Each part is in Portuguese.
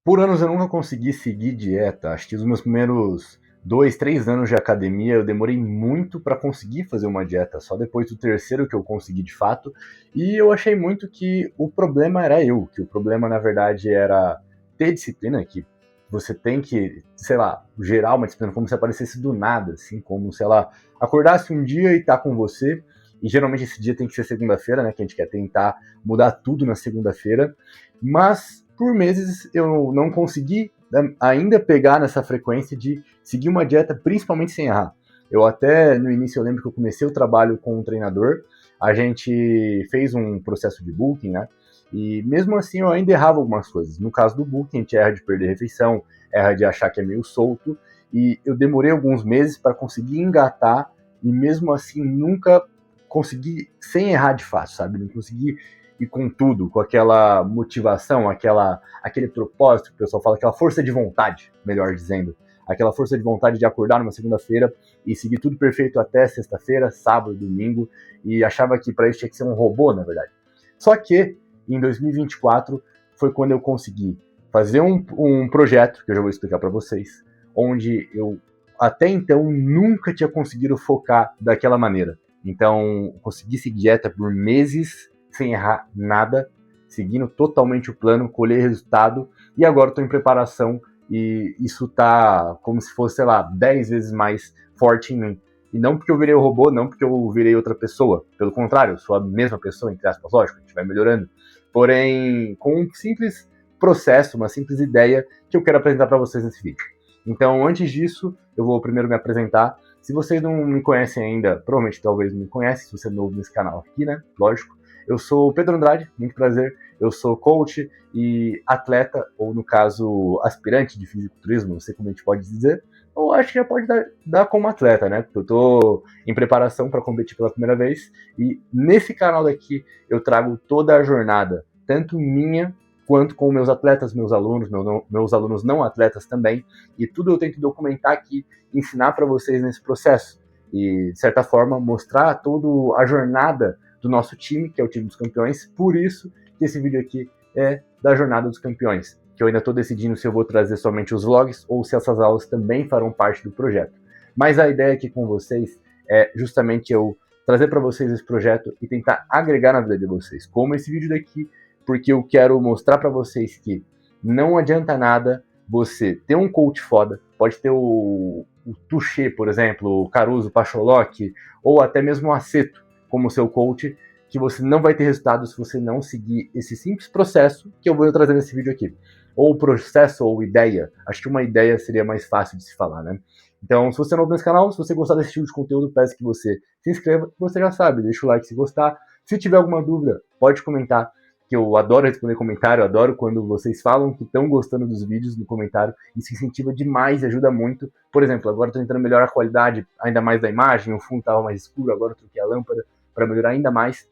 Por anos eu nunca consegui seguir dieta. Acho que os meus primeiros 2, 3 anos de academia eu demorei muito para conseguir fazer uma dieta. Só depois do terceiro que eu consegui de fato. E eu achei muito que o problema era eu, que o problema na verdade era ter disciplina, que você tem que, sei lá, gerar uma disciplina como se aparecesse do nada, assim, como, sei lá, acordasse um dia e tá com você. E geralmente esse dia tem que ser segunda-feira, né? Que a gente quer tentar mudar tudo na segunda-feira. Mas por meses eu não consegui, né, ainda pegar nessa frequência de seguir uma dieta, principalmente sem errar. Eu até, no início, eu lembro que eu comecei o trabalho com um treinador, a gente fez um processo de booking, né? E mesmo assim eu ainda errava algumas coisas. No caso do booking, a gente erra de perder refeição, erra de achar que é meio solto, e eu demorei alguns meses para conseguir engatar, e mesmo assim nunca consegui, sem errar de fato, sabe? Não consegui e com tudo, com aquela motivação, aquele propósito que o pessoal fala, aquela força de vontade, melhor dizendo, aquela força de vontade de acordar numa segunda-feira e seguir tudo perfeito até sexta-feira, sábado, domingo, e achava que para isso tinha que ser um robô, na verdade. Só que em 2024 foi quando eu consegui fazer um projeto, que eu já vou explicar para vocês, onde eu até então nunca tinha conseguido focar daquela maneira. Então, consegui seguir dieta por meses sem errar nada, seguindo totalmente o plano, colher resultado, e agora estou em preparação e isso tá como se fosse, sei lá, 10 vezes mais forte em mim. E não porque eu virei o robô, não porque eu virei outra pessoa. Pelo contrário, eu sou a mesma pessoa, entre aspas, lógico, a gente vai melhorando. Porém, com um simples processo, uma simples ideia que eu quero apresentar para vocês nesse vídeo. Então, antes disso, eu vou primeiro me apresentar. Se vocês não me conhecem ainda, provavelmente talvez não me conhecem, se você é novo nesse canal aqui, né? Lógico. Eu sou o Pedro Andrade, muito prazer. Eu sou coach e atleta, ou no caso, aspirante de fisiculturismo, não sei como a gente pode dizer. Ou acho que já pode dar como atleta, né? Porque eu tô em preparação para competir pela primeira vez. E nesse canal daqui eu trago toda a jornada, tanto minha quanto com meus atletas, meus alunos não atletas também. E tudo eu tento documentar aqui, ensinar para vocês nesse processo. E, de certa forma, mostrar toda a jornada do nosso time, que é o time dos campeões. Por isso que esse vídeo aqui é da jornada dos campeões, que eu ainda estou decidindo se eu vou trazer somente os vlogs ou se essas aulas também farão parte do projeto. Mas a ideia aqui com vocês é justamente eu trazer para vocês esse projeto e tentar agregar na vida de vocês, como esse vídeo daqui, porque eu quero mostrar para vocês que não adianta nada você ter um coach foda, pode ter o Tuchê, por exemplo, o Caruso, o Pacholoc, ou até mesmo o Aceto como seu coach, que você não vai ter resultado se você não seguir esse simples processo que eu vou trazer nesse vídeo aqui. Ou processo ou ideia. Acho que uma ideia seria mais fácil de se falar, né? Então, se você é novo nesse canal, se você gostar desse tipo de conteúdo, peço que você se inscreva. Você já sabe, deixa o like se gostar. Se tiver alguma dúvida, pode comentar, que eu adoro responder comentário, eu adoro quando vocês falam que estão gostando dos vídeos no comentário. Isso incentiva demais e ajuda muito. Por exemplo, agora estou tentando melhorar a qualidade ainda mais da imagem, o fundo estava mais escuro, agora eu troquei a lâmpada para melhorar ainda mais.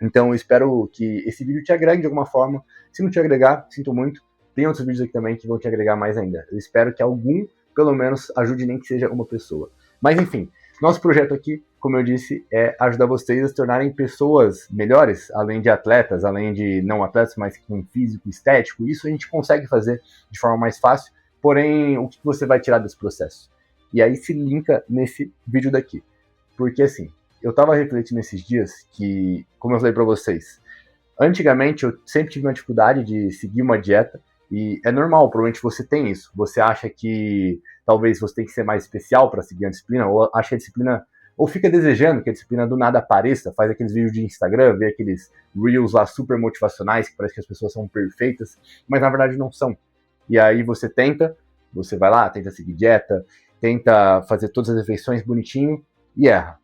Então eu espero que esse vídeo te agregue de alguma forma. Se não te agregar, sinto muito. Tem outros vídeos aqui também que vão te agregar mais ainda. Eu espero que algum, pelo menos, ajude nem que seja uma pessoa. Mas enfim, nosso projeto aqui, como eu disse, é ajudar vocês a se tornarem pessoas melhores, além de atletas, além de não atletas, mas com físico estético. Isso a gente consegue fazer de forma mais fácil. Porém, o que você vai tirar desse processo? E aí se linka nesse vídeo daqui. Porque assim, eu estava refletindo esses dias que, como eu falei para vocês, antigamente eu sempre tive uma dificuldade de seguir uma dieta e é normal, provavelmente você tem isso. Você acha que talvez você tem que ser mais especial para seguir a disciplina, ou acha que a disciplina, ou fica desejando que a disciplina do nada apareça, faz aqueles vídeos de Instagram, vê aqueles reels lá super motivacionais que parece que as pessoas são perfeitas, mas na verdade não são. E aí você vai lá, tenta seguir dieta, tenta fazer todas as refeições bonitinho e erra.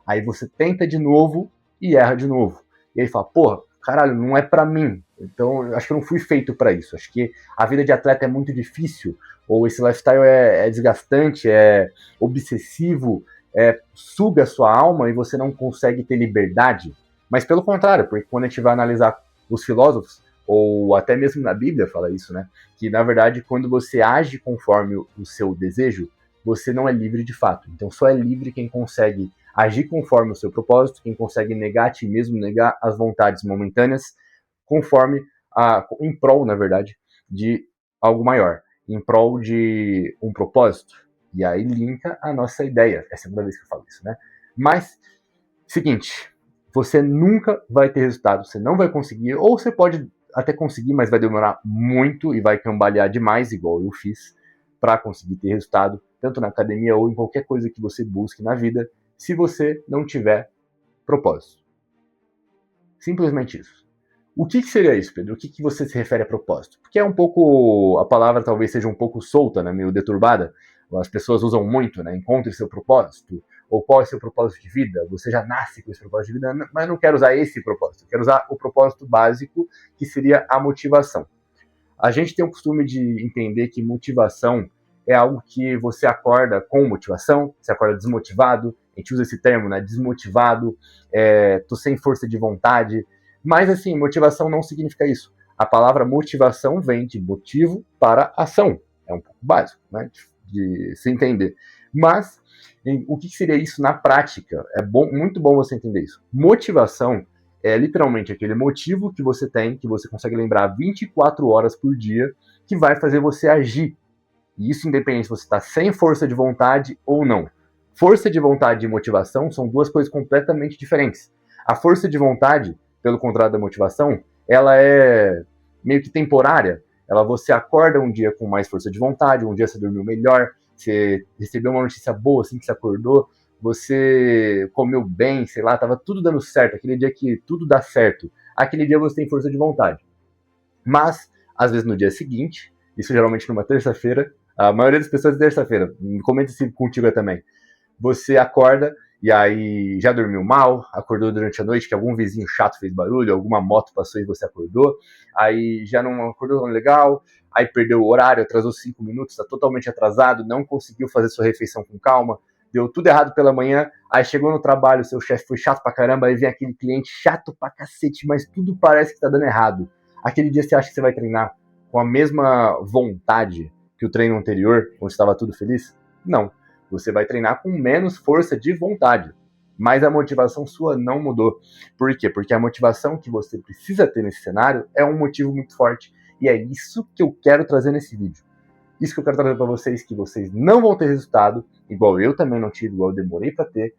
Aí você tenta de novo e erra de novo. E aí fala, porra, caralho, não é pra mim. Então, eu acho que eu não fui feito pra isso. Acho que a vida de atleta é muito difícil, ou esse lifestyle é desgastante, é obsessivo, suga a sua alma e você não consegue ter liberdade. Mas pelo contrário, porque quando a gente vai analisar os filósofos, ou até mesmo na Bíblia fala isso, né? Que na verdade, quando você age conforme o seu desejo, você não é livre de fato. Então, só é livre quem consegue agir conforme o seu propósito, quem consegue negar a ti mesmo, negar as vontades momentâneas, conforme em prol, na verdade, de algo maior, em prol de um propósito. E aí linka a nossa ideia. É a segunda vez que eu falo isso, né? Mas, seguinte, você nunca vai ter resultado, você não vai conseguir, ou você pode até conseguir, mas vai demorar muito e vai cambalear demais, igual eu fiz, para conseguir ter resultado, tanto na academia ou em qualquer coisa que você busque na vida, se você não tiver propósito. Simplesmente isso. O que seria isso, Pedro? O que você se refere a propósito? Porque é um pouco, a palavra talvez seja um pouco solta, né, meio deturbada. As pessoas usam muito, né? Encontre seu propósito, ou qual é seu propósito de vida? Você já nasce com esse propósito de vida, mas não quero usar esse propósito. Quero usar o propósito básico, que seria a motivação. A gente tem o costume de entender que motivação é algo que você acorda com motivação, você acorda desmotivado, a gente usa esse termo, né? Desmotivado, tô sem força de vontade. Mas, assim, motivação não significa isso. A palavra motivação vem de motivo para ação. É um pouco básico, né? De se entender. Mas, o que seria isso na prática? É muito bom você entender isso. Motivação é literalmente aquele motivo que você tem, que você consegue lembrar 24 horas por dia, que vai fazer você agir. E isso independente se você está sem força de vontade ou não. Força de vontade e motivação são duas coisas completamente diferentes. A força de vontade, pelo contrário da motivação, ela é meio que temporária. Você acorda um dia com mais força de vontade, um dia você dormiu melhor, você recebeu uma notícia boa assim que você acordou, você comeu bem, sei lá, tava tudo dando certo, aquele dia que tudo dá certo, aquele dia você tem força de vontade. Mas, às vezes no dia seguinte, isso geralmente numa terça-feira, a maioria das pessoas é terça-feira, comenta se contigo também, você acorda e aí já dormiu mal, acordou durante a noite que algum vizinho chato fez barulho, alguma moto passou e você acordou, aí já não acordou tão legal, aí perdeu o horário, atrasou 5 minutos, está totalmente atrasado, não conseguiu fazer sua refeição com calma, deu tudo errado pela manhã, aí chegou no trabalho, seu chefe foi chato pra caramba, aí vem aquele cliente chato pra cacete, mas tudo parece que tá dando errado. Aquele dia você acha que você vai treinar com a mesma vontade que o treino anterior, quando estava tudo feliz? Não. Você vai treinar com menos força de vontade. Mas a motivação sua não mudou. Por quê? Porque a motivação que você precisa ter nesse cenário é um motivo muito forte. E é isso que eu quero trazer nesse vídeo. Isso que eu quero trazer para vocês, que vocês não vão ter resultado, igual eu também não tive, igual eu demorei para ter,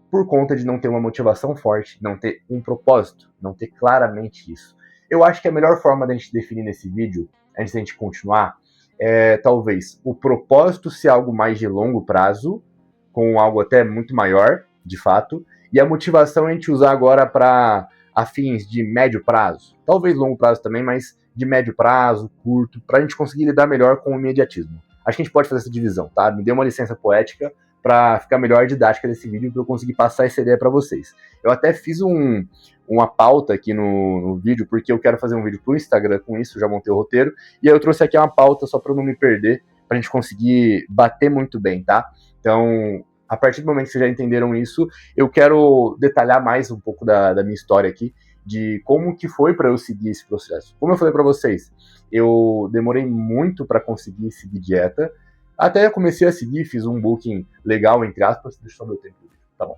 por conta de não ter uma motivação forte, não ter um propósito, não ter claramente isso. Eu acho que a melhor forma da gente definir nesse vídeo, antes da gente continuar, é talvez o propósito ser algo mais de longo prazo, com algo até muito maior, de fato, e a motivação a gente usar agora para afins de médio prazo, talvez longo prazo também, mas de médio prazo, curto, para a gente conseguir lidar melhor com o imediatismo. Acho que a gente pode fazer essa divisão, tá? Me dê uma licença poética para ficar melhor a didática desse vídeo, para eu conseguir passar essa ideia para vocês. Eu até fiz uma pauta aqui no vídeo, porque eu quero fazer um vídeo pro Instagram com isso, já montei o roteiro, e aí eu trouxe aqui uma pauta só para não me perder, para a gente conseguir bater muito bem, tá? Então, a partir do momento que vocês já entenderam isso, eu quero detalhar mais um pouco da minha história aqui, de como que foi para eu seguir esse processo. Como eu falei para vocês, eu demorei muito para conseguir seguir dieta, até comecei a seguir, fiz um booking legal, entre aspas, deixa eu só ver o tempo. Tá bom.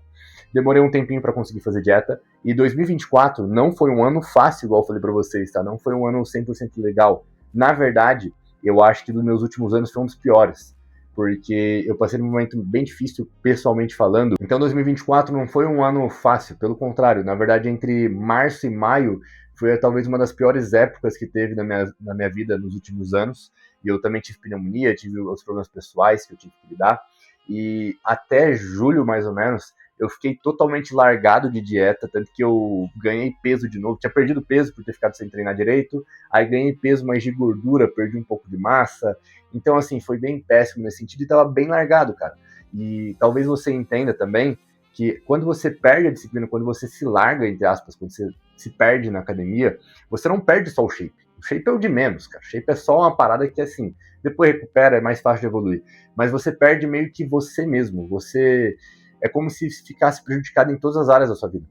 Demorei um tempinho para conseguir fazer dieta, e 2024 não foi um ano fácil, igual eu falei para vocês, tá? Não foi um ano 100% legal. Na verdade, eu acho que dos meus últimos anos foi um dos piores, porque eu passei num momento bem difícil, pessoalmente falando. Então 2024 não foi um ano fácil, pelo contrário, na verdade entre março e maio foi talvez uma das piores épocas que teve na minha vida nos últimos anos, e eu também tive pneumonia, tive os problemas pessoais que eu tive que lidar, e até julho mais ou menos, eu fiquei totalmente largado de dieta, tanto que eu ganhei peso de novo, tinha perdido peso por ter ficado sem treinar direito, aí ganhei peso, mas de gordura, perdi um pouco de massa, então assim, foi bem péssimo nesse sentido e tava bem largado, cara. E talvez você entenda também que quando você perde a disciplina, quando você se larga, entre aspas, quando você se perde na academia, você não perde só o shape. O shape é o de menos, cara. O shape é só uma parada que, assim, depois recupera, é mais fácil de evoluir. Mas você perde meio que você mesmo. Você é como se ficasse prejudicado em todas as áreas da sua vida.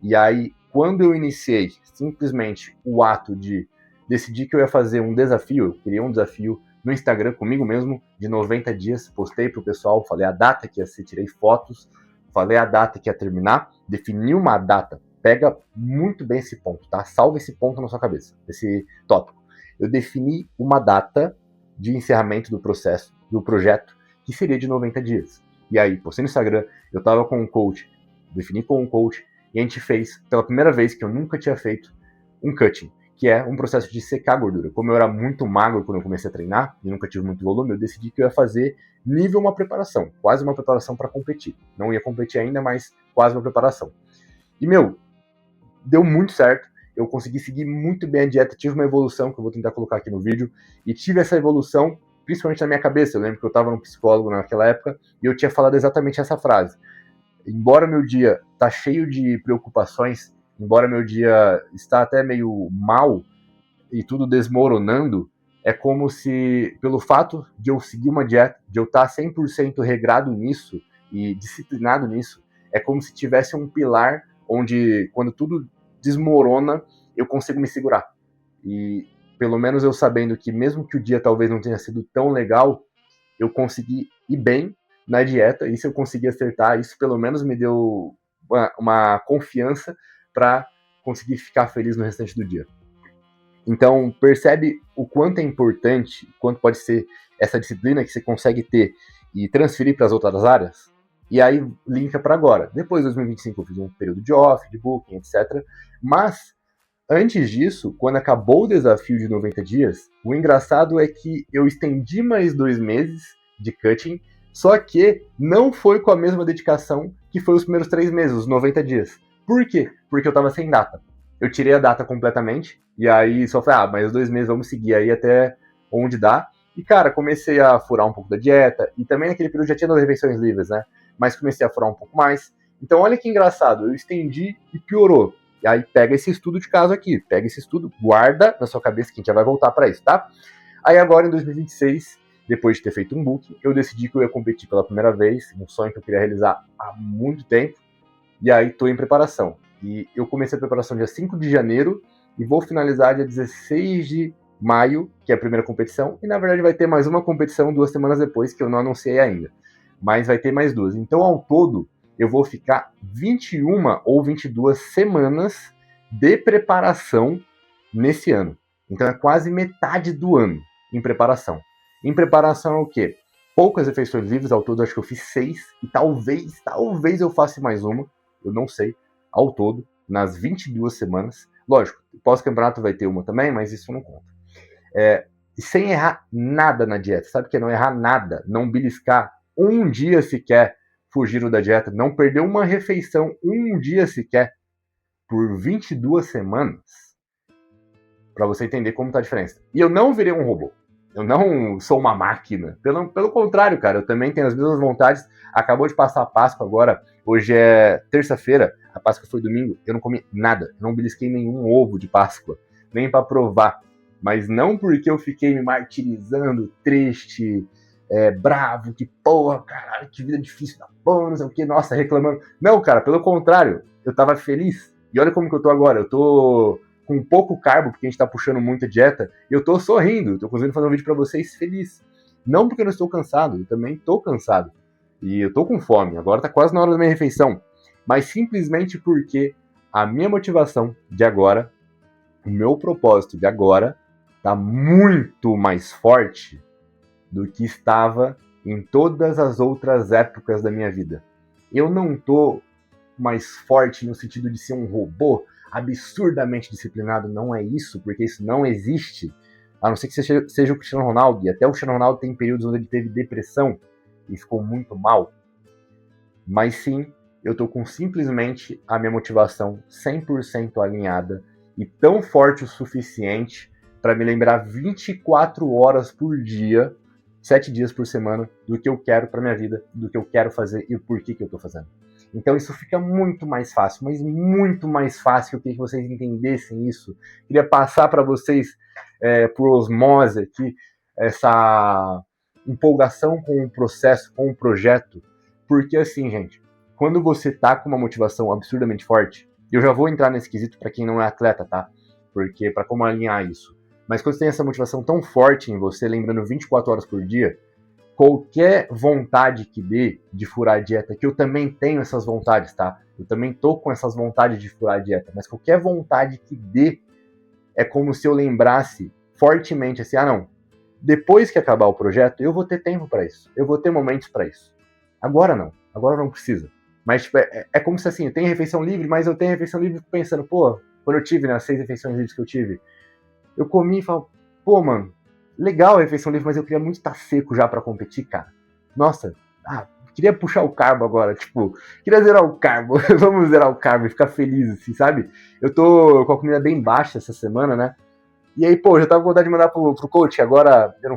E aí, quando eu iniciei simplesmente o ato de decidir que eu ia fazer um desafio, eu criei um desafio no Instagram comigo mesmo, de 90 dias, postei pro pessoal, falei a data que ia ser, tirei fotos, falei a data que ia terminar, defini uma data. Pega muito bem esse ponto, tá? Salva esse ponto na sua cabeça, esse tópico. eu defini uma data de encerramento do processo, do projeto, que seria de 90 dias. E aí, postei no Instagram, eu tava com um coach, defini com um coach, e a gente fez, pela primeira vez que eu nunca tinha feito, um cutting, que é um processo de secar a gordura. Como eu era muito magro quando eu comecei a treinar, e nunca tive muito volume, eu decidi que eu ia fazer nível uma preparação, quase uma preparação para competir. Não ia competir ainda, mas quase uma preparação. E, deu muito certo, eu consegui seguir muito bem a dieta, tive uma evolução, que eu vou tentar colocar aqui no vídeo, e tive essa evolução, principalmente na minha cabeça. Eu lembro que eu estava no psicólogo naquela época, e eu tinha falado exatamente essa frase. Embora meu dia tá cheio de preocupações, embora meu dia está até meio mal, e tudo desmoronando, é como se, pelo fato de eu seguir uma dieta, de eu estar 100% regrado nisso, e disciplinado nisso, é como se tivesse um pilar onde, quando tudo desmorona, eu consigo me segurar. E pelo menos eu sabendo que, mesmo que o dia talvez não tenha sido tão legal, eu consegui ir bem na dieta, e se eu consegui acertar, isso pelo menos me deu uma confiança para conseguir ficar feliz no restante do dia. Então, percebe o quanto é importante, quanto pode ser essa disciplina que você consegue ter e transferir para as outras áreas? E aí, linka para agora. Depois de 2025, eu fiz um período de off, de booking, etc. Mas, antes disso, quando acabou o desafio de 90 dias, o engraçado é que eu estendi mais 2 meses de cutting, só que não foi com a mesma dedicação que foi os primeiros 3 meses, os 90 dias. Por quê? Porque eu estava sem data. Eu tirei a data completamente, e aí só falei, mas 2 meses vamos seguir aí até onde dá. E, cara, comecei a furar um pouco da dieta, e também naquele período já tinha 2 refeições livres, né? Mas comecei a furar um pouco mais. Então, olha que engraçado, eu estendi e piorou. E aí pega esse estudo de caso aqui, pega esse estudo, guarda na sua cabeça que a gente já vai voltar para isso, tá? Aí agora, em 2026, depois de ter feito um book, eu decidi que eu ia competir pela primeira vez, um sonho que eu queria realizar há muito tempo, e aí estou em preparação. E eu comecei a preparação dia 5 de janeiro e vou finalizar dia 16 de maio, que é a primeira competição, e na verdade vai ter mais uma competição 2 semanas depois, que eu não anunciei ainda. Mas vai ter mais 2. Então, ao todo, eu vou ficar 21 ou 22 semanas de preparação nesse ano. Então, é quase metade do ano em preparação. Em preparação é o quê? Poucas refeições livres, ao todo acho que eu fiz 6, e talvez eu faça mais uma, eu não sei, ao todo, nas 22 semanas. Lógico, pós-campeonato vai ter uma também, mas isso não conta. Sem errar nada na dieta, sabe o que é não errar nada? Não beliscar um dia sequer fugiram da dieta, não perder uma refeição um dia sequer por 22 semanas, para você entender como tá a diferença. E eu não virei um robô. Eu não sou uma máquina. Pelo contrário, cara, eu também tenho as mesmas vontades. Acabou de passar a Páscoa agora. Hoje é terça-feira. A Páscoa foi domingo. Eu não comi nada. Eu não belisquei nenhum ovo de Páscoa. Nem para provar. Mas não porque eu fiquei me martirizando, triste, bravo, que porra, caralho, que vida difícil da porra, não sei o que, nossa, reclamando. Não, cara, pelo contrário. Eu tava feliz. E olha como que eu tô agora. Eu tô com pouco carbo, porque a gente tá puxando muita dieta, e eu tô sorrindo, tô conseguindo fazer um vídeo pra vocês feliz. Não porque eu não estou cansado, eu também tô cansado. E eu tô com fome, agora tá quase na hora da minha refeição. Mas simplesmente porque a minha motivação de agora, o meu propósito de agora, tá muito mais forte do que estava em todas as outras épocas da minha vida. Eu não tô mais forte no sentido de ser um robô absurdamente disciplinado, não é isso, porque isso não existe, a não ser que seja o Cristiano Ronaldo, e até o Cristiano Ronaldo tem períodos onde ele teve depressão e ficou muito mal, mas sim, eu tô com simplesmente a minha motivação 100% alinhada e tão forte o suficiente para me lembrar 24 horas por dia, 7 dias por semana, do que eu quero para minha vida, do que eu quero fazer e o porquê que eu tô fazendo. Então isso fica muito mais fácil, mas muito mais fácil. Eu queria que vocês entendessem isso. Queria passar para vocês, por osmose aqui, essa empolgação com o processo, com o projeto. Porque assim, gente, quando você tá com uma motivação absurdamente forte, eu já vou entrar nesse quesito para quem não é atleta, tá? Porque para como alinhar isso. Mas quando você tem essa motivação tão forte em você, lembrando 24 horas por dia, qualquer vontade que dê de furar a dieta, que eu também tenho essas vontades, tá? Eu também tô com essas vontades de furar a dieta, mas qualquer vontade que dê, é como se eu lembrasse fortemente assim, não, depois que acabar o projeto, eu vou ter tempo para isso, eu vou ter momentos para isso. Agora não precisa. Mas tipo, é como se assim, eu tenho refeição livre, mas eu tenho refeição livre pensando, pô, quando eu tive, nas 6 refeições livres que eu tive, eu comi e falo, pô, mano, legal a refeição livre, mas eu queria muito estar seco já para competir, cara. Nossa, queria puxar o carbo agora, tipo, queria zerar o carbo, vamos zerar o carbo e ficar feliz, assim, sabe? Eu tô com a comida bem baixa essa semana, né? E aí, pô, já tava com vontade de mandar pro coach, agora eu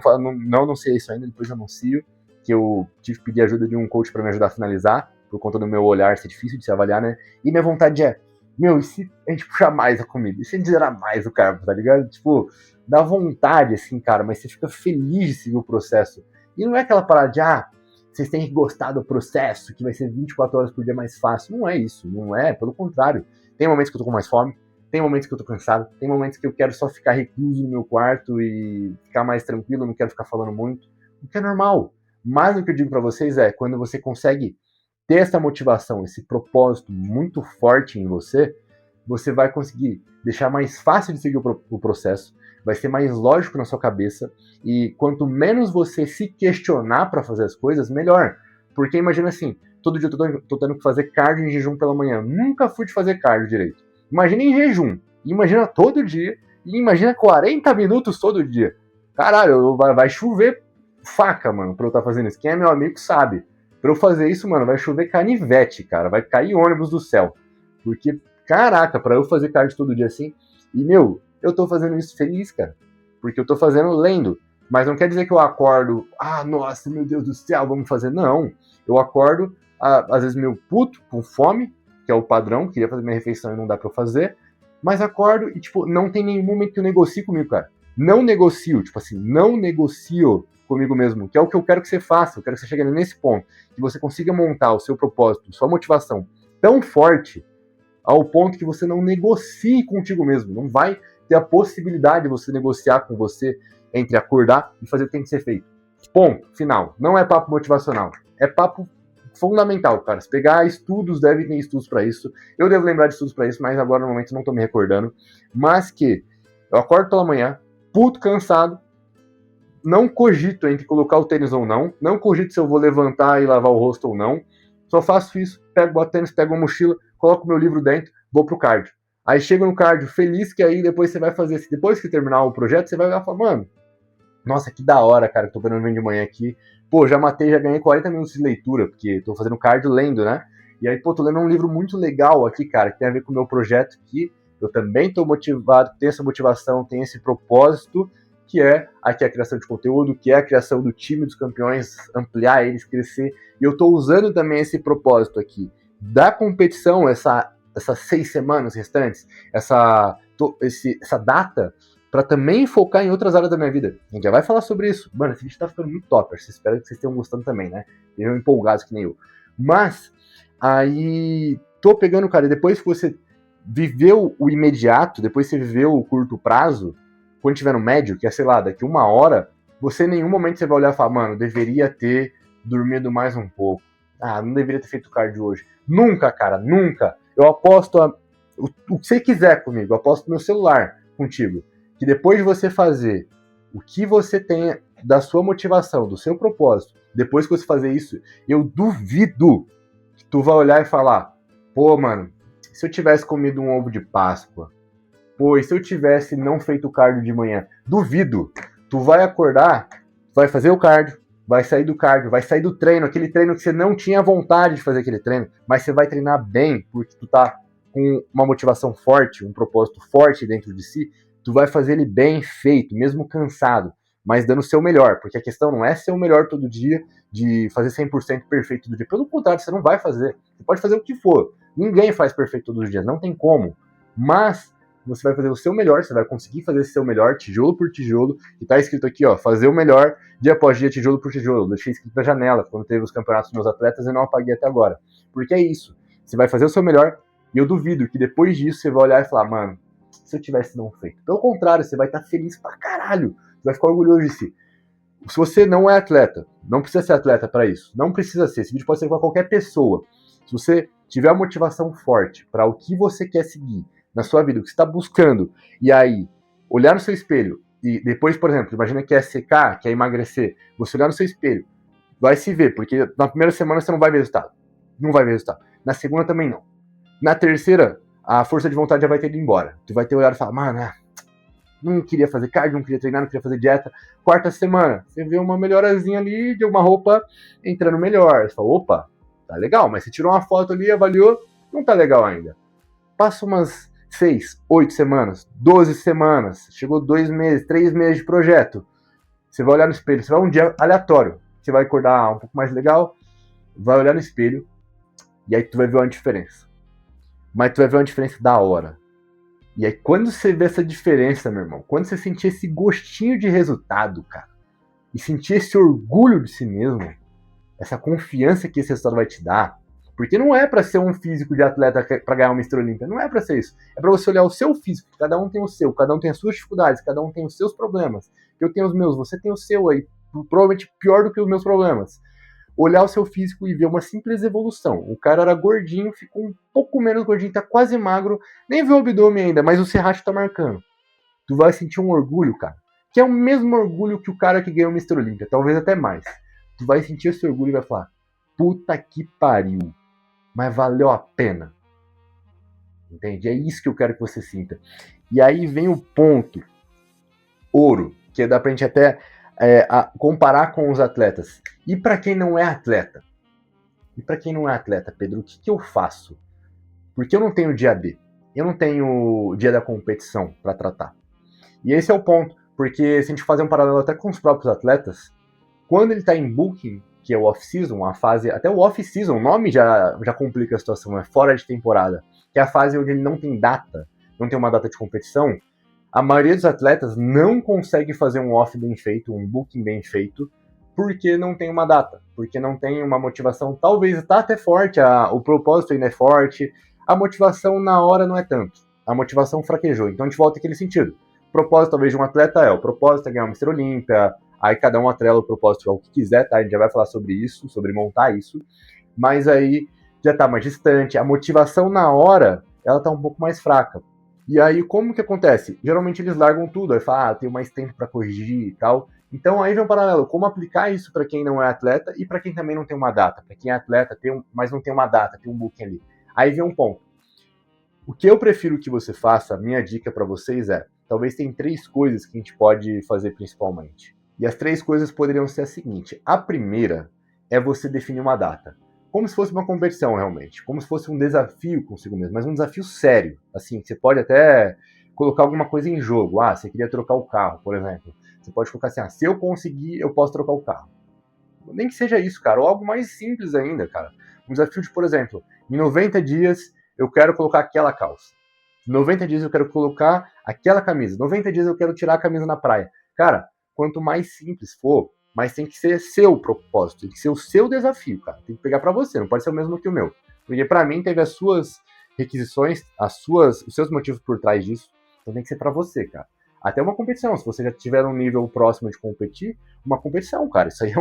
não sei isso ainda, depois eu anuncio, que eu tive que pedir ajuda de um coach para me ajudar a finalizar, por conta do meu olhar ser difícil de se avaliar, né? E minha vontade é, e se a gente puxar mais a comida? E se a gente zerar mais o carbo, tá ligado? Tipo, dá vontade, assim, cara, mas você fica feliz de seguir o processo. E não é aquela parada de, vocês têm que gostar do processo, que vai ser 24 horas por dia mais fácil. Não é isso, não é, pelo contrário. Tem momentos que eu tô com mais fome, tem momentos que eu tô cansado, tem momentos que eu quero só ficar recluso no meu quarto e ficar mais tranquilo, não quero ficar falando muito, o que é normal. Mas o que eu digo pra vocês é, quando você consegue ter essa motivação, esse propósito muito forte em você, você vai conseguir deixar mais fácil de seguir o processo, vai ser mais lógico na sua cabeça, e quanto menos você se questionar para fazer as coisas, melhor. Porque imagina assim, todo dia eu tô tendo que fazer cardio em jejum pela manhã. Nunca fui de fazer cardio direito. Imagina em jejum, imagina todo dia, e imagina 40 minutos todo dia. Caralho, vai chover faca, mano, pra eu estar fazendo isso. Quem é meu amigo sabe. Pra eu fazer isso, mano, vai chover canivete, cara. Vai cair ônibus do céu. Porque, caraca, pra eu fazer cardio todo dia assim... E, meu, eu tô fazendo isso feliz, cara. Porque eu tô fazendo lendo. Mas não quer dizer que eu acordo... nossa, meu Deus do céu, vamos fazer. Não. Eu acordo, às vezes, meio puto, com fome, que é o padrão. Queria fazer minha refeição e não dá pra eu fazer. Mas acordo e, tipo, não tem nenhum momento que eu negocie comigo, cara. Não negocio, tipo assim, não negocio comigo mesmo, que é o que eu quero que você faça. Eu quero que você chegue nesse ponto, que você consiga montar o seu propósito, sua motivação tão forte, ao ponto que você não negocie contigo mesmo. Não vai ter a possibilidade de você negociar com você entre acordar e fazer o que tem que ser feito. Ponto, final. Não é papo motivacional. É papo fundamental, cara. Se pegar estudos, deve ter estudos para isso. Eu devo lembrar de estudos para isso, mas agora no momento não tô me recordando. Mas que eu acordo pela manhã, puto, cansado, não cogito entre colocar o tênis ou não cogito se eu vou levantar e lavar o rosto ou não, só faço isso, boto o tênis, pego a mochila, coloco o meu livro dentro, vou pro cardio. Aí chego no cardio feliz, que aí depois você vai fazer, depois que terminar o projeto, você vai olhar e falar, mano, nossa, que da hora, cara, que tô fazendo de manhã aqui, pô, já ganhei 40 minutos de leitura, porque tô fazendo cardio lendo, né, e aí, pô, tô lendo um livro muito legal aqui, cara, que tem a ver com o meu projeto aqui, eu também tô motivado, tenho essa motivação, tenho esse propósito, que é aqui a criação de conteúdo, que é a criação do time dos campeões, ampliar eles, crescer. E eu estou usando também esse propósito aqui da competição, essas 6 semanas restantes, essa data, para também focar em outras áreas da minha vida. A gente já vai falar sobre isso. Mano, esse vídeo tá ficando muito top. Espero que vocês tenham gostando também, né? Estejam empolgados que nem eu. Mas, aí, tô pegando, cara, e depois que você viveu o imediato, depois que você viveu o curto prazo, quando tiver no médio, que é, sei lá, daqui 1 hora, você em nenhum momento você vai olhar e falar, mano, deveria ter dormido mais um pouco. Não deveria ter feito cardio hoje. Nunca, cara, nunca. Eu aposto o que você quiser comigo, eu aposto no meu celular contigo, que depois de você fazer o que você tem da sua motivação, do seu propósito, depois que você fazer isso, eu duvido que tu vai olhar e falar, pô, mano, se eu tivesse comido um ovo de Páscoa, pô, e se eu tivesse não feito o cardio de manhã? Duvido. Tu vai acordar, vai fazer o cardio, vai sair do cardio, vai sair do treino, aquele treino que você não tinha vontade de fazer aquele treino, mas você vai treinar bem, porque tu tá com uma motivação forte, um propósito forte dentro de si, tu vai fazer ele bem feito, mesmo cansado, mas dando o seu melhor, porque a questão não é ser o melhor todo dia, de fazer 100% perfeito todo dia. Pelo contrário, você não vai fazer. Você pode fazer o que for. Ninguém faz perfeito todos os dias, não tem como. Mas você vai fazer o seu melhor, você vai conseguir fazer o seu melhor, tijolo por tijolo, e tá escrito aqui, ó, fazer o melhor, dia após dia, tijolo por tijolo. Deixei escrito na janela, quando teve os campeonatos dos meus atletas, e não apaguei até agora. Porque é isso, você vai fazer o seu melhor, e eu duvido que depois disso você vai olhar e falar, mano, se eu tivesse não feito. Pelo contrário, você vai estar feliz pra caralho, você vai ficar orgulhoso de si. Se você não é atleta, não precisa ser atleta para isso, não precisa ser, esse vídeo pode ser para qualquer pessoa. Se você tiver a motivação forte para o que você quer seguir, na sua vida, o que você está buscando, e aí olhar no seu espelho E depois, por exemplo, imagina que é secar, quer emagrecer, você olhar no seu espelho, vai se ver, porque na primeira semana você não vai ver resultado. Não vai ver resultado. Na segunda também não. Na terceira, a força de vontade já vai ter ido embora. Tu vai ter olhado e falar, mano, não queria fazer cardio, não queria treinar, não queria fazer dieta. Quarta semana, você vê uma melhorazinha ali de uma roupa entrando melhor. Você fala, opa, tá legal, mas você tirou uma foto ali, avaliou, não tá legal ainda. Passa umas 6, 8 semanas, 12 semanas, chegou 2 meses, 3 meses de projeto. Você vai olhar no espelho, você vai um dia aleatório, você vai acordar um pouco mais legal, vai olhar no espelho, e aí tu vai ver uma diferença. Mas tu vai ver uma diferença da hora. E aí quando você vê essa diferença, meu irmão, quando você sentir esse gostinho de resultado, cara, e sentir esse orgulho de si mesmo, essa confiança que esse resultado vai te dar, porque não é para ser um físico de atleta para ganhar uma Mr. Olímpia, não é para ser isso. É para você olhar o seu físico, cada um tem o seu, cada um tem as suas dificuldades, cada um tem os seus problemas. Eu tenho os meus, você tem o seu aí, provavelmente pior do que os meus problemas. Olhar o seu físico e ver uma simples evolução. O cara era gordinho, ficou um pouco menos gordinho, tá quase magro, nem viu o abdômen ainda, mas o serracho tá marcando. Tu vai sentir um orgulho, cara, que é o mesmo orgulho que o cara que ganhou o Mr. Olímpia, talvez até mais. Tu vai sentir esse orgulho e vai falar, puta que pariu, mas valeu a pena. Entende? É isso que eu quero que você sinta. E aí vem o ponto, ouro, que dá pra gente até comparar com os atletas. E para quem não é atleta? E para quem não é atleta, Pedro, o que eu faço? Porque eu não tenho dia D. Eu não tenho o dia da competição para tratar. E esse é o ponto. Porque se a gente fazer um paralelo até com os próprios atletas, quando ele está em booking, que é o off-season, a fase... Até o off-season, o nome já complica a situação, é fora de temporada. Que é a fase onde ele não tem data, não tem uma data de competição. A maioria dos atletas não consegue fazer um off bem feito, um booking bem feito, porque não tem uma data, porque não tem uma motivação. Talvez está até forte, o propósito ainda é forte, a motivação na hora não é tanto. A motivação fraquejou, então a gente volta àquele sentido. O propósito talvez de um atleta o propósito é ganhar uma Mr. Olímpia, aí cada um atrela o propósito ao que quiser, tá? A gente já vai falar sobre isso, sobre montar isso, mas aí já está mais distante, a motivação na hora, ela está um pouco mais fraca. E aí, como que acontece? Geralmente eles largam tudo, aí fala, tenho mais tempo para corrigir e tal. Então aí vem um paralelo, como aplicar isso para quem não é atleta e para quem também não tem uma data. Para quem é atleta, mas não tem uma data, tem um booking ali. Aí vem um ponto. O que eu prefiro que você faça, a minha dica para vocês talvez tem 3 coisas que a gente pode fazer principalmente. E as 3 coisas poderiam ser a seguinte. A primeira é você definir uma data. Como se fosse uma competição, realmente. Como se fosse um desafio consigo mesmo, mas um desafio sério. Assim, você pode até colocar alguma coisa em jogo. Você queria trocar o carro, por exemplo. Você pode colocar assim, se eu conseguir, eu posso trocar o carro. Nem que seja isso, cara. Ou algo mais simples ainda, cara. Um desafio de, por exemplo, em 90 dias eu quero colocar aquela calça. Em 90 dias eu quero colocar aquela camisa. 90 dias eu quero tirar a camisa na praia. Cara, quanto mais simples for, mas tem que ser seu propósito, tem que ser o seu desafio, cara. Tem que pegar para você, não pode ser o mesmo que o meu. Porque para mim teve as suas requisições, os seus motivos por trás disso, então tem que ser para você, cara. Até uma competição, se você já tiver um nível próximo de competir, uma competição, cara, isso aí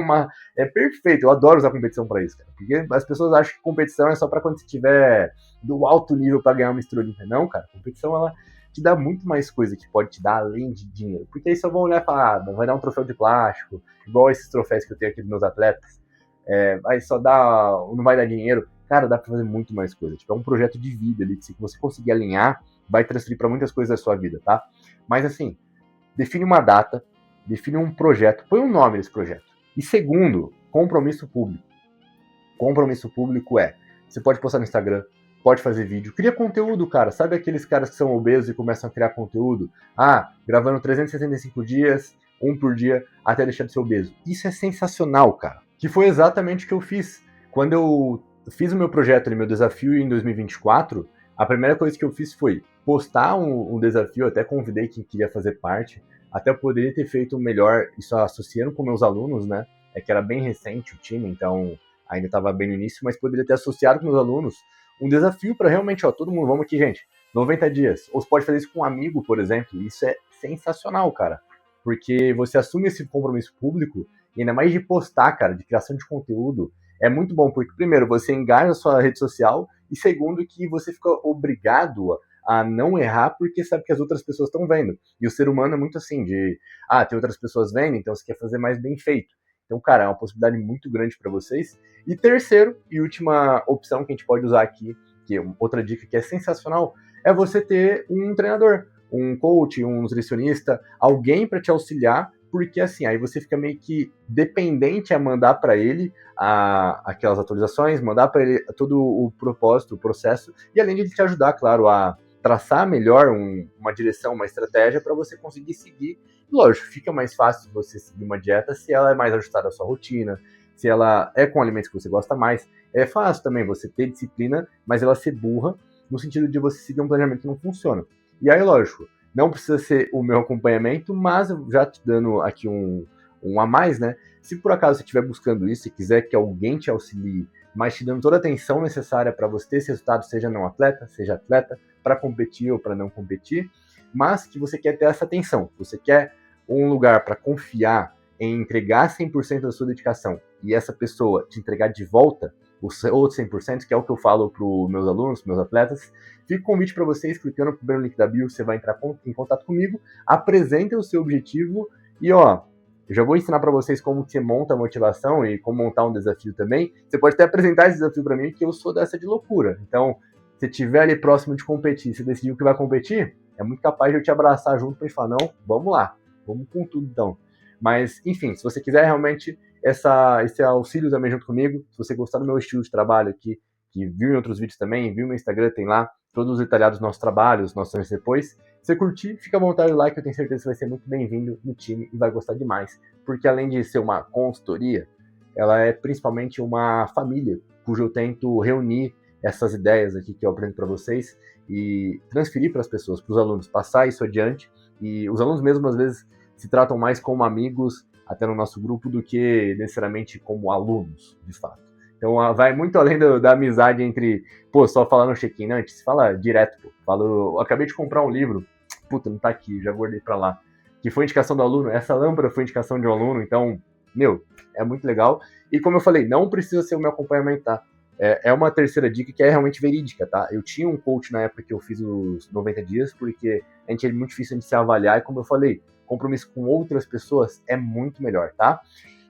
é perfeito. Eu adoro usar competição para isso, cara. Porque as pessoas acham que competição é só para quando você tiver do alto nível para ganhar uma Mr. Olímpia. Não, cara, competição ela te dá muito mais coisa que pode te dar além de dinheiro. Porque aí só vão olhar e falar, vai dar um troféu de plástico, igual esses troféus que eu tenho aqui dos meus atletas, vai só dar, não vai dar dinheiro. Cara, dá pra fazer muito mais coisa. Tipo, é um projeto de vida ali, que se você conseguir alinhar, vai transferir para muitas coisas da sua vida, tá? Mas assim, define uma data, define um projeto, põe um nome nesse projeto. E segundo, compromisso público. Compromisso público você pode postar no Instagram, pode fazer vídeo, cria conteúdo, cara. Sabe aqueles caras que são obesos e começam a criar conteúdo? Gravando 365 dias, um por dia, até deixar de ser obeso. Isso é sensacional, cara. Que foi exatamente o que eu fiz. Quando eu fiz o meu projeto, meu desafio em 2024, a primeira coisa que eu fiz foi postar um desafio, até convidei quem queria fazer parte, até eu poderia ter feito melhor, isso associando com meus alunos, né? Que era bem recente o time, então ainda estava bem no início, mas poderia ter associado com meus alunos um desafio para realmente, todo mundo, vamos aqui, gente, 90 dias. Ou você pode fazer isso com um amigo, por exemplo, isso é sensacional, cara. Porque você assume esse compromisso público, e ainda mais de postar, cara, de criação de conteúdo, é muito bom, porque primeiro, você engaja a sua rede social, e segundo, que você fica obrigado a não errar porque sabe que as outras pessoas estão vendo. E o ser humano é muito assim, tem outras pessoas vendo, então você quer fazer mais bem feito. Então, cara, é uma possibilidade muito grande para vocês. E terceiro e última opção que a gente pode usar aqui, que é outra dica que é sensacional, é você ter um treinador, um coach, um nutricionista, alguém para te auxiliar, porque assim, aí você fica meio que dependente a mandar para ele aquelas atualizações, mandar para ele todo o propósito, o processo, e além de ele te ajudar, claro, a traçar melhor uma direção, uma estratégia para você conseguir seguir. Lógico, fica mais fácil você seguir uma dieta se ela é mais ajustada à sua rotina, se ela é com alimentos que você gosta mais. É fácil também você ter disciplina, mas ela ser burra no sentido de você seguir um planejamento que não funciona. E aí, lógico, não precisa ser o meu acompanhamento, mas já te dando aqui um a mais, né? Se por acaso você estiver buscando isso e quiser que alguém te auxilie, mas te dando toda a atenção necessária para você ter esse resultado, seja não atleta, seja atleta, para competir ou para não competir, mas que você quer ter essa atenção, você quer um lugar para confiar em entregar 100% da sua dedicação e essa pessoa te entregar de volta o outro 100%, que é o que eu falo para os meus alunos, meus atletas, fica o convite para vocês, clicando no primeiro link da bio, você vai entrar em contato comigo, apresenta o seu objetivo e, eu já vou ensinar para vocês como você monta a motivação e como montar um desafio também. Você pode até apresentar esse desafio para mim, que eu sou dessa de loucura. Então, se estiver ali próximo de competir, se decidiu que vai competir, é muito capaz de eu te abraçar junto para gente falar, não, vamos lá, vamos com tudo então. Mas, enfim, se você quiser realmente esse auxílio também junto comigo, se você gostar do meu estilo de trabalho aqui, que viu em outros vídeos também, viu no meu Instagram, tem lá todos os detalhados dos nossos trabalhos, nossos anos depois. Se você curtir, fica à vontade lá, que eu tenho certeza que você vai ser muito bem-vindo no time e vai gostar demais. Porque além de ser uma consultoria, ela é principalmente uma família, cujo eu tento reunir essas ideias aqui que eu apresento para vocês e transferir para as pessoas, para os alunos, passar isso adiante. E os alunos mesmo, às vezes, se tratam mais como amigos, até no nosso grupo, do que necessariamente como alunos, de fato. Então vai muito além da amizade entre, só falar no check-in, não, a gente se fala direto, eu acabei de comprar um livro, não tá aqui, já guardei pra lá, que foi indicação do aluno, essa lâmpada foi indicação de um aluno, então, é muito legal. E como eu falei, não precisa ser o meu acompanhamento, tá? É uma terceira dica que é realmente verídica, tá? Eu tinha um coach na época que eu fiz os 90 dias, porque a gente é muito difícil de se avaliar, e como eu falei, compromisso com outras pessoas é muito melhor, tá?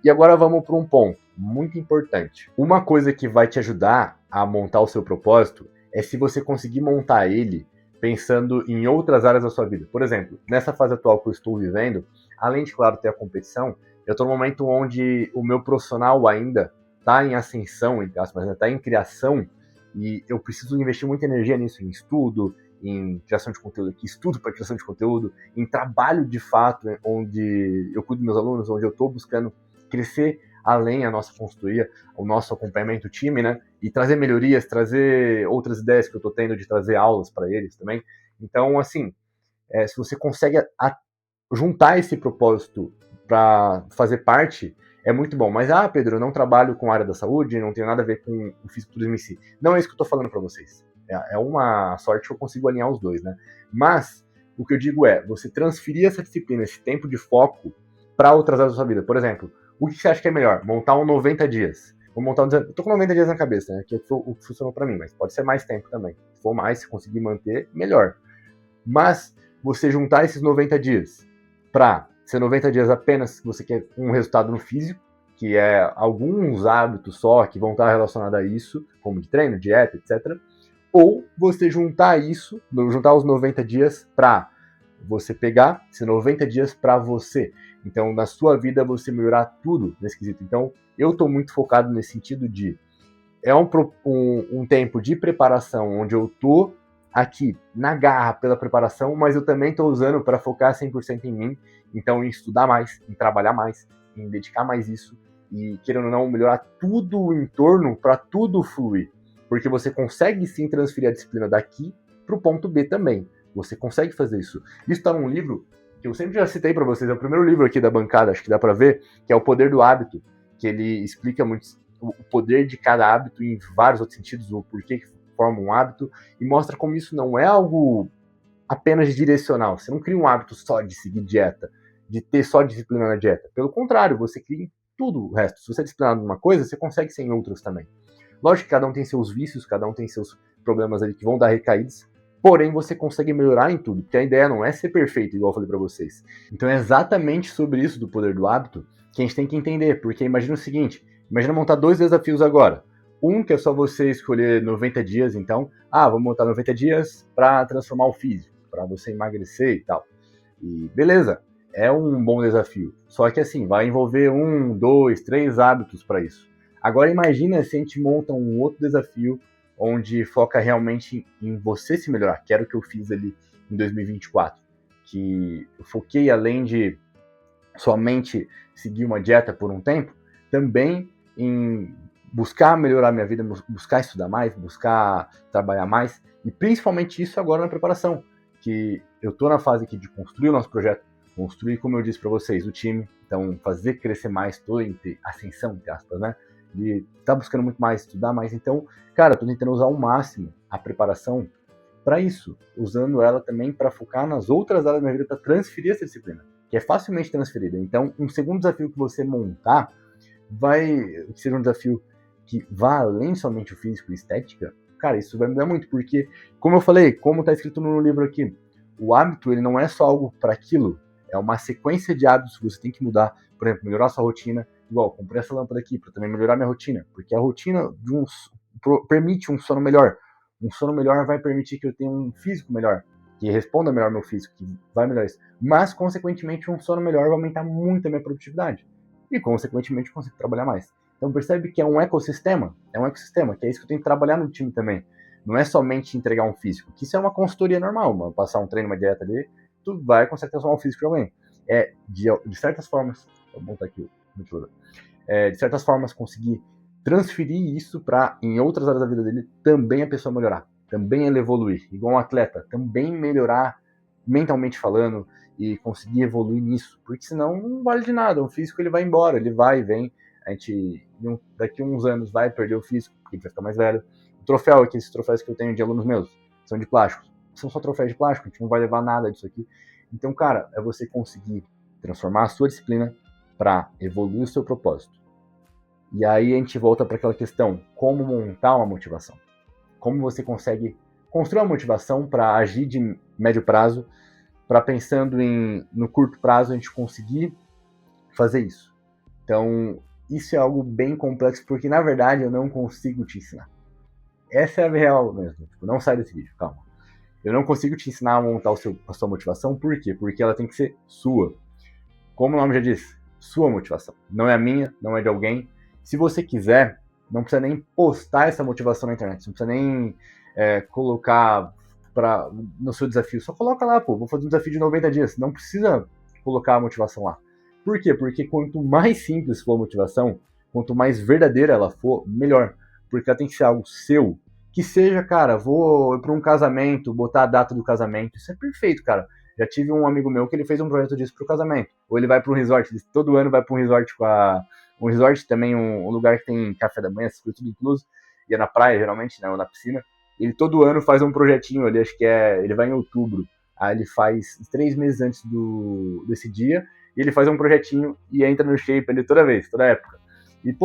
E agora vamos para um ponto muito importante. Uma coisa que vai te ajudar a montar o seu propósito é se você conseguir montar ele pensando em outras áreas da sua vida. Por exemplo, nessa fase atual que eu estou vivendo, além de, claro, ter a competição, eu estou num momento onde o meu profissional ainda está em ascensão, entre aspas, está em criação, e eu preciso investir muita energia nisso, em estudo, em criação de conteúdo aqui, estudo para criação de conteúdo, em trabalho de fato, onde eu cuido dos meus alunos, onde eu estou buscando crescer além a nossa consultoria, o nosso acompanhamento, o time, né? E trazer melhorias, trazer outras ideias que eu estou tendo de trazer aulas para eles também. Então, assim, se você consegue juntar esse propósito para fazer parte, é muito bom. Mas, Pedro, eu não trabalho com a área da saúde, não tenho nada a ver com o fisiculturismo em si. Não é isso que eu estou falando para vocês. É uma sorte que eu consigo alinhar os dois, né? Mas o que eu digo é, você transferir essa disciplina, esse tempo de foco para outras áreas da sua vida. Por exemplo, o que você acha que é melhor? Montar um 90 dias. Eu tô com 90 dias na cabeça, né? Que foi o que funcionou para mim, mas pode ser mais tempo também. Se for mais, se conseguir manter, melhor. Mas você juntar esses 90 dias para ser 90 dias apenas que você quer um resultado no físico, que é alguns hábitos só que vão estar relacionados a isso, como de treino, dieta, etc. Ou você juntar os 90 dias para você pegar esses 90 dias para você. Então, na sua vida, você melhorar tudo nesse quesito. Então, eu estou muito focado nesse sentido de um tempo de preparação, onde eu estou aqui na garra pela preparação, mas eu também estou usando para focar 100% em mim. Então, em estudar mais, em trabalhar mais, em dedicar mais isso e, querendo ou não, melhorar tudo o entorno para tudo fluir. Porque você consegue sim transferir a disciplina daqui para o ponto B também. Você consegue fazer isso. Isso está num livro que eu sempre já citei para vocês, é o primeiro livro aqui da bancada, acho que dá para ver, que é O Poder do Hábito, que ele explica muito o poder de cada hábito em vários outros sentidos, o porquê que forma um hábito, e mostra como isso não é algo apenas direcional. Você não cria um hábito só de seguir dieta, de ter só disciplina na dieta. Pelo contrário, você cria em tudo o resto. Se você é disciplinado numa coisa, você consegue ser em outras também. Lógico que cada um tem seus vícios, cada um tem seus problemas ali que vão dar recaídas, porém você consegue melhorar em tudo, porque a ideia não é ser perfeito, igual eu falei para vocês. Então é exatamente sobre isso do poder do hábito que a gente tem que entender, porque imagina o seguinte, imagina montar 2 desafios agora. Um que é só você escolher 90 dias, então, vamos montar 90 dias para transformar o físico, para você emagrecer e tal. E beleza, é um bom desafio. Só que assim, vai envolver 1, 2, 3 hábitos para isso. Agora imagina se a gente monta um outro desafio onde foca realmente em você se melhorar, que era o que eu fiz ali em 2024. Que eu foquei, além de somente seguir uma dieta por um tempo, também em buscar melhorar minha vida, buscar estudar mais, buscar trabalhar mais, e principalmente isso agora na preparação, que eu estou na fase aqui de construir o nosso projeto, construir, como eu disse para vocês, o time, então fazer crescer mais, estou em ascensão, entre aspas, né? De estar buscando muito mais, estudar mais, então, cara, estou tentando usar ao máximo a preparação para isso, usando ela também para focar nas outras áreas da minha vida, para transferir essa disciplina, que é facilmente transferida. Então, um segundo desafio que você montar vai ser um desafio que vá além somente o físico e estética. Cara, isso vai mudar muito, porque, como eu falei, como está escrito no livro aqui, o hábito ele não é só algo para aquilo, é uma sequência de hábitos que você tem que mudar. Por exemplo, melhorar sua rotina. Igual, comprei essa lâmpada aqui para também melhorar minha rotina, porque a rotina permite um sono melhor. Um sono melhor vai permitir que eu tenha um físico melhor, que responda melhor ao meu físico, que vai melhorar isso. Mas, consequentemente, um sono melhor vai aumentar muito a minha produtividade. E, consequentemente, eu consigo trabalhar mais. Então, percebe que é um ecossistema, que é isso que eu tenho que trabalhar no time também. Não é somente entregar um físico, que isso é uma consultoria normal, passar um treino, uma dieta ali, tu vai conseguir transformar um físico de alguém. De certas formas, vou botar aqui o ventilador, de certas formas conseguir transferir isso para, em outras áreas da vida dele, também a pessoa melhorar, também ela evoluir, igual um atleta, também melhorar mentalmente falando e conseguir evoluir nisso, porque senão não vale de nada, o físico ele vai embora, ele vai e vem, a gente daqui a uns anos vai perder o físico, porque a gente vai ficar mais velho. O troféu aqui, esses troféus que eu tenho de alunos meus, são de plástico, são só troféus de plástico, a gente não vai levar nada disso aqui. Então, cara, é você conseguir transformar a sua disciplina para evoluir o seu propósito. E aí a gente volta para aquela questão, como montar uma motivação? Como você consegue construir uma motivação para agir de médio prazo, para pensando no curto prazo a gente conseguir fazer isso. Então, isso é algo bem complexo, porque na verdade eu não consigo te ensinar. Essa é a real mesmo, não sai desse vídeo, calma. Eu não consigo te ensinar a montar a sua motivação, por quê? Porque ela tem que ser sua. Como o nome já diz, sua motivação. Não é a minha, não é de alguém. Se você quiser, não precisa nem postar essa motivação na internet, não precisa nem colocar no seu desafio. Só coloca lá, vou fazer um desafio de 90 dias. Não precisa colocar a motivação lá. Por quê? Porque quanto mais simples for a motivação, quanto mais verdadeira ela for, melhor. Porque ela tem que ser algo seu. Que seja, cara, vou para um casamento, botar a data do casamento. Isso é perfeito, cara. Já tive um amigo meu que ele fez um projeto disso pro casamento. Ou ele vai para um resort, ele todo ano vai para um resort um resort também, um lugar que tem café da manhã, tudo incluso. E é na praia, geralmente, né, ou na piscina. Ele todo ano faz um projetinho ali, acho que ele vai em outubro. Aí ele faz 3 meses antes desse dia, e ele faz um projetinho e entra no shape ali toda vez, toda época. E,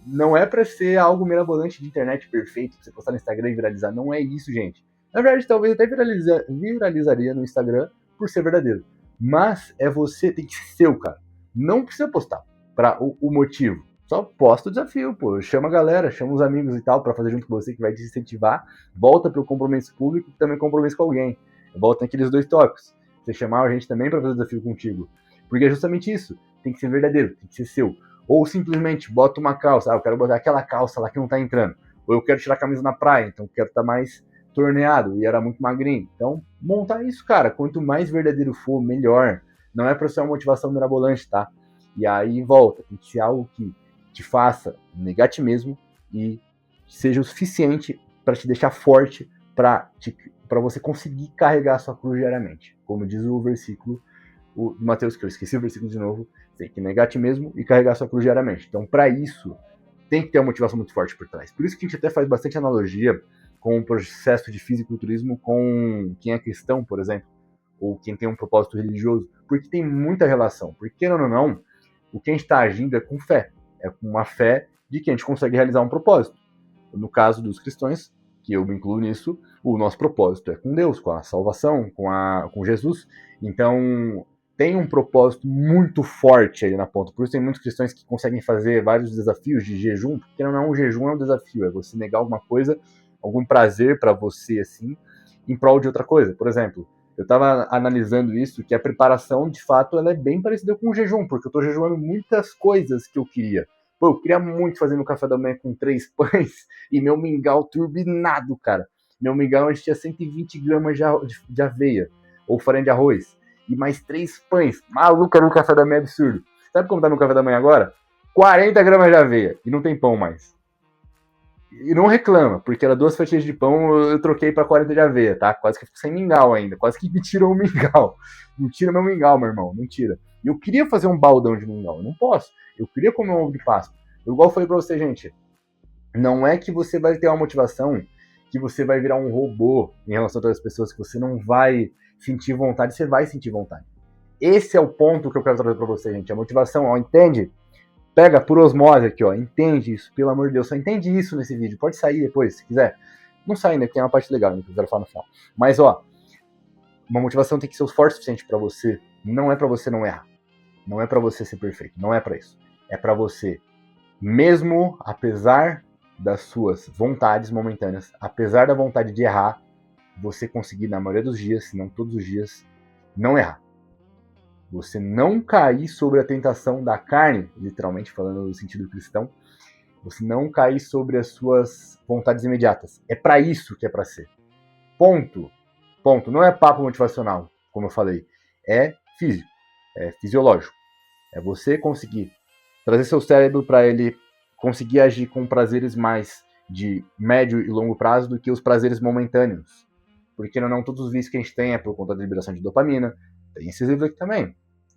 não é pra ser algo mirabolante de internet perfeito, pra você postar no Instagram e viralizar. Não é isso, gente. Na verdade, talvez até viralizaria no Instagram por ser verdadeiro. Mas você, tem que ser seu, cara. Não precisa postar para o motivo. Só posta o desafio, chama a galera, chama os amigos e tal para fazer junto com você, que vai te incentivar. Volta pro compromisso público e também compromisso com alguém. Volta naqueles 2 tópicos. Você chamar a gente também para fazer o desafio contigo. Porque é justamente isso. Tem que ser verdadeiro, tem que ser seu. Ou simplesmente bota uma calça. Eu quero botar aquela calça lá que não tá entrando. Ou eu quero tirar a camisa na praia, então quero estar mais torneado e era muito magrinho. Então, montar isso, cara. Quanto mais verdadeiro for, melhor. Não é para ser uma motivação mirabolante, tá? E aí volta. Tem que ser algo que te faça negar a ti mesmo e seja o suficiente para te deixar forte para você conseguir carregar a sua cruz diariamente. Como diz o versículo do Mateus, que eu esqueci o versículo de novo, tem que negar a ti mesmo e carregar a sua cruz diariamente. Então, para isso, tem que ter uma motivação muito forte por trás. Por isso que a gente até faz bastante analogia com o processo de fisiculturismo com quem é cristão, por exemplo, ou quem tem um propósito religioso, porque tem muita relação. Porque, querendo ou não, o que a gente está agindo é com fé. É com uma fé de que a gente consegue realizar um propósito. No caso dos cristãos, que eu me incluo nisso, o nosso propósito é com Deus, com a salvação, com Jesus. Então, tem um propósito muito forte aí na ponta. Por isso tem muitos cristãos que conseguem fazer vários desafios de jejum, porque não é um jejum, é um desafio. É você negar alguma coisa, algum prazer para você, assim, em prol de outra coisa. Por exemplo, eu estava analisando isso, que a preparação, de fato, ela é bem parecida com o jejum, porque eu estou jejuando muitas coisas que eu queria. Pô, eu queria muito fazer meu café da manhã com 3 pães e meu mingau turbinado, cara. Meu mingau tinha 120 gramas de aveia, ou farinha de arroz, e mais 3 pães. Maluco, era um café da manhã absurdo. Sabe como tá meu café da manhã agora? 40 gramas de aveia, e não tem pão mais. E não reclama, porque era 2 fatias de pão, eu troquei pra 40 de aveia, tá? Quase que fico sem mingau ainda. Quase que me tiram o mingau. Não tira meu mingau, meu irmão. Não tira. E eu queria fazer um baldão de mingau. Eu não posso. Eu queria comer um ovo de Páscoa. Eu, igual eu falei pra você, gente. Não é que você vai ter uma motivação que você vai virar um robô em relação a outras pessoas, que você não vai sentir vontade. Você vai sentir vontade. Esse é o ponto que eu quero trazer pra você, gente. A motivação, ó, entende? Pega por osmose aqui, ó. Entende isso, pelo amor de Deus. Só entende isso nesse vídeo. Pode sair depois, se quiser. Não sai ainda, porque tem uma parte legal, né, que eu quero falar no final. Mas, ó, uma motivação tem que ser forte o suficiente pra você. Não é pra você não errar. Não é pra você ser perfeito. Não é pra isso. É pra você, mesmo apesar das suas vontades momentâneas, apesar da vontade de errar, você conseguir, na maioria dos dias, se não todos os dias, não errar. Você não cair sobre a tentação da carne, literalmente falando no sentido cristão, você não cair sobre as suas vontades imediatas. É para isso que é para ser. Ponto. Ponto. Não é papo motivacional, como eu falei. É físico. É fisiológico. É você conseguir trazer seu cérebro para ele conseguir agir com prazeres mais de médio e longo prazo do que os prazeres momentâneos. Porque não todos os vícios que a gente tem é por conta da liberação de dopamina. Tem esses livros aqui também.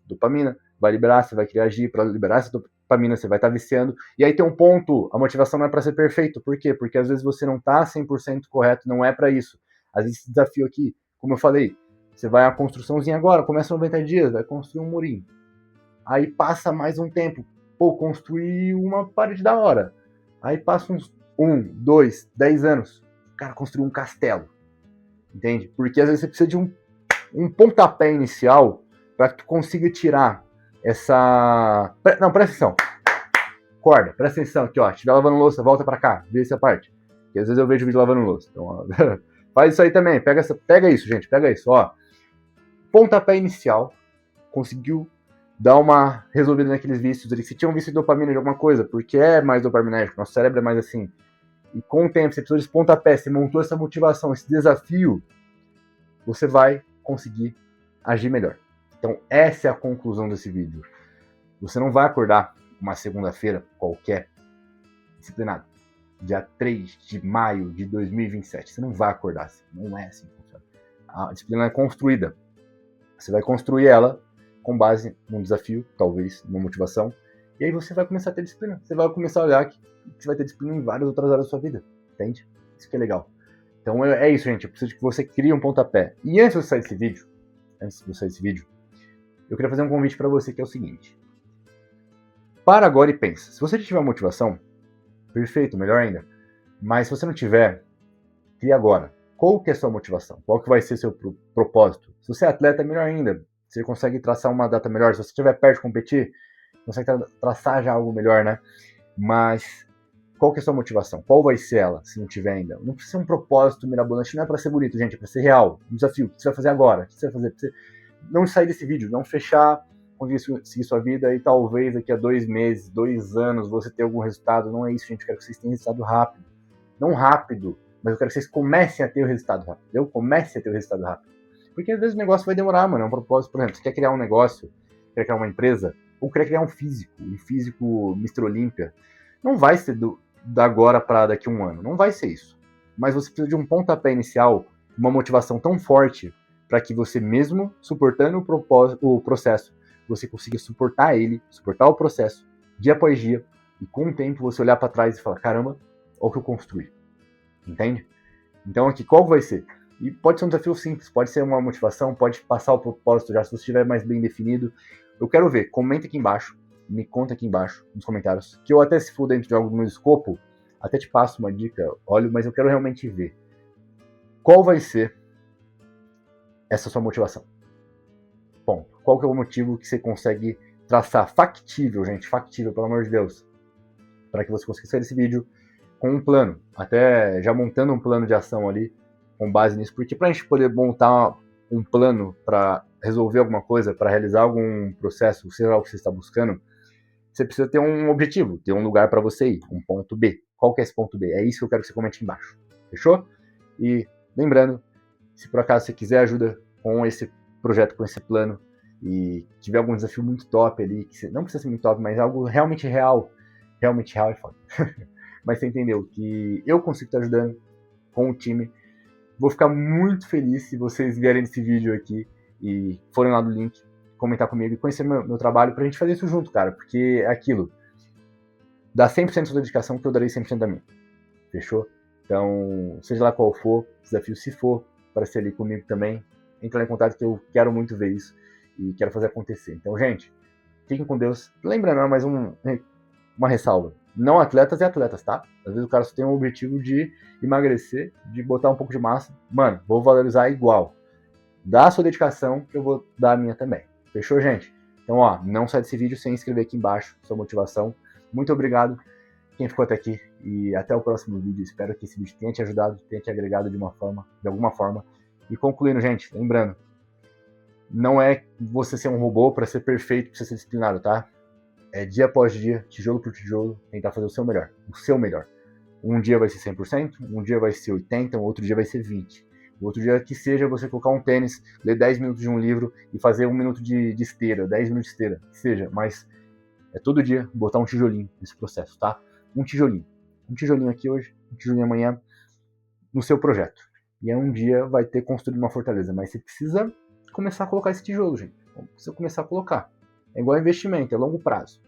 Dopamina, vai liberar, você vai querer agir para liberar essa dopamina, você vai estar viciando. E aí tem um ponto, a motivação não é para ser perfeito. Por quê? Porque às vezes você não está 100% correto, não é para isso. Às vezes esse desafio aqui, como eu falei, você vai a construçãozinha agora, começa 90 dias, vai construir um murinho. Aí passa mais um tempo, pô, construir uma parede da hora. Aí passa uns 1, 2, 10 anos, o cara construiu um castelo. Entende? Porque às vezes você precisa de um pontapé inicial para que tu consiga tirar essa... Não, presta atenção. Acorda, presta atenção aqui, ó. Estiver lavando louça, volta pra cá, vê essa parte. Porque às vezes eu vejo vídeo lavando louça. Então, ó, faz isso aí também, pega isso, gente, pega isso, ó. Pontapé inicial, conseguiu dar uma resolvida naqueles vícios ali. Se tinha um vício de dopamina de alguma coisa, porque é mais dopaminérgico, nosso cérebro é mais assim. E com o tempo, você precisou desse pontapé, você montou essa motivação, esse desafio, você vai conseguir agir melhor. Então, essa é a conclusão desse vídeo. Você não vai acordar uma segunda-feira qualquer, disciplinado, dia 3 de maio de 2027. Você não vai acordar assim. Não é assim que funciona. A disciplina é construída. Você vai construir ela com base num desafio, talvez, numa motivação. E aí você vai começar a ter disciplina. Você vai começar a olhar que você vai ter disciplina em várias outras áreas da sua vida. Entende? Isso que é legal. Então é isso, gente. Eu preciso que você crie um pontapé. E antes de sair desse vídeo, eu queria fazer um convite para você, que é o seguinte. Para agora e pensa. Se você tiver motivação, perfeito, melhor ainda. Mas se você não tiver, crie agora. Qual que é a sua motivação? Qual que vai ser seu propósito? Se você é atleta, melhor ainda. Você consegue traçar uma data melhor. Se você estiver perto de competir, consegue traçar já algo melhor, né? Mas qual que é a sua motivação? Qual vai ser ela, se não tiver ainda? Não precisa ser um propósito mirabolante, não é para ser bonito, gente, é para ser real. Um desafio. O que você vai fazer agora? O que você vai fazer? Pra você não sair desse vídeo, não fechar, conseguir seguir sua vida e talvez daqui a 2 meses, 2 anos, você ter algum resultado. Não é isso, gente. Eu quero que vocês tenham resultado rápido. Não rápido, mas eu quero que vocês comecem a ter o resultado rápido. Eu comece a ter o resultado rápido. Porque às vezes o negócio vai demorar, mano. É um propósito, por exemplo, você quer criar um negócio, quer criar uma empresa, ou quer criar um físico Mr. Olímpia. Não vai ser da agora para daqui a 1 ano. Não vai ser isso. Mas você precisa de um pontapé inicial, uma motivação tão forte para que você mesmo, suportando o processo, você consiga suportar o processo, dia após dia, e com o tempo você olhar para trás e falar, caramba, olha o que eu construí. Entende? Então aqui, qual vai ser? E pode ser um desafio simples, pode ser uma motivação, pode passar o propósito já, se você estiver mais bem definido. Eu quero ver, comenta aqui embaixo, me conta aqui embaixo, nos comentários, que eu até, se for dentro de algo do meu escopo, até te passo uma dica, olha, mas eu quero realmente ver qual vai ser essa sua motivação. Ponto. Qual que é o motivo que você consegue traçar factível, gente, factível, pelo amor de Deus, para que você consiga sair desse vídeo com um plano, até já montando um plano de ação ali, com base nisso, porque para a gente poder montar um plano para resolver alguma coisa, para realizar algum processo, seja lá o que você está buscando, você precisa ter um objetivo, ter um lugar para você ir, um ponto B. Qual que é esse ponto B? É isso que eu quero que você comente aqui embaixo. Fechou? E lembrando, se por acaso você quiser ajuda com esse projeto, com esse plano, e tiver algum desafio muito top ali, que não precisa ser muito top, mas algo realmente real é foda. Mas você entendeu que eu consigo estar ajudando com o time. Vou ficar muito feliz se vocês vierem nesse vídeo aqui e forem lá no link, comentar comigo e conhecer meu trabalho pra gente fazer isso junto, cara. Porque é aquilo. Dá 100% da sua dedicação que eu darei 100% da minha. Fechou? Então, seja lá qual for, desafio, se for para ser ali comigo também, entra lá em contato que eu quero muito ver isso e quero fazer acontecer. Então, gente, fiquem com Deus. Lembrando, mais uma ressalva. Não atletas e atletas, tá? Às vezes o cara só tem o objetivo de emagrecer, de botar um pouco de massa. Mano, vou valorizar igual. Dá a sua dedicação que eu vou dar a minha também. Fechou, gente? Então, ó, não sai desse vídeo sem inscrever aqui embaixo, sua motivação. Muito obrigado quem ficou até aqui e até o próximo vídeo. Espero que esse vídeo tenha te ajudado, tenha te agregado de alguma forma. E concluindo, gente, lembrando, não é você ser um robô para ser perfeito, para ser disciplinado, tá? É dia após dia, tijolo por tijolo, tentar fazer o seu melhor. O seu melhor. Um dia vai ser 100%, um dia vai ser 80%, um outro dia vai ser 20%. O outro dia que seja você colocar um tênis, ler 10 minutos de um livro e fazer 1 minuto de esteira, 10 minutos de esteira, que seja. Mas é todo dia botar um tijolinho nesse processo, tá? Um tijolinho. Um tijolinho aqui hoje, um tijolinho amanhã no seu projeto. E aí um dia vai ter construído uma fortaleza. Mas você precisa começar a colocar esse tijolo, gente. Precisa começar a colocar. É igual investimento, é longo prazo.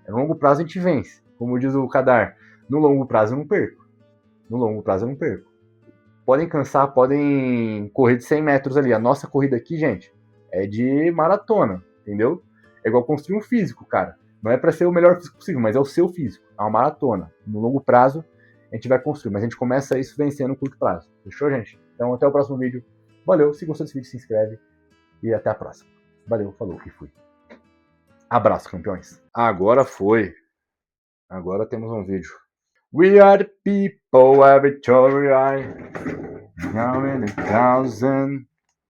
No longo prazo a gente vence. Como diz o Kadar, no longo prazo eu não perco. No longo prazo eu não perco. Podem cansar, podem correr de 100 metros ali. A nossa corrida aqui, gente, é de maratona, entendeu? É igual construir um físico, cara. Não é para ser o melhor físico possível, mas é o seu físico. É uma maratona. No longo prazo a gente vai construir, mas a gente começa isso vencendo no curto prazo. Fechou, gente? Então até o próximo vídeo. Valeu, se gostou desse vídeo, se inscreve. E até a próxima. Valeu, falou e fui. Abraço, campeões. Agora foi. Agora temos um vídeo. We are the people, a victory. Now in 1,000.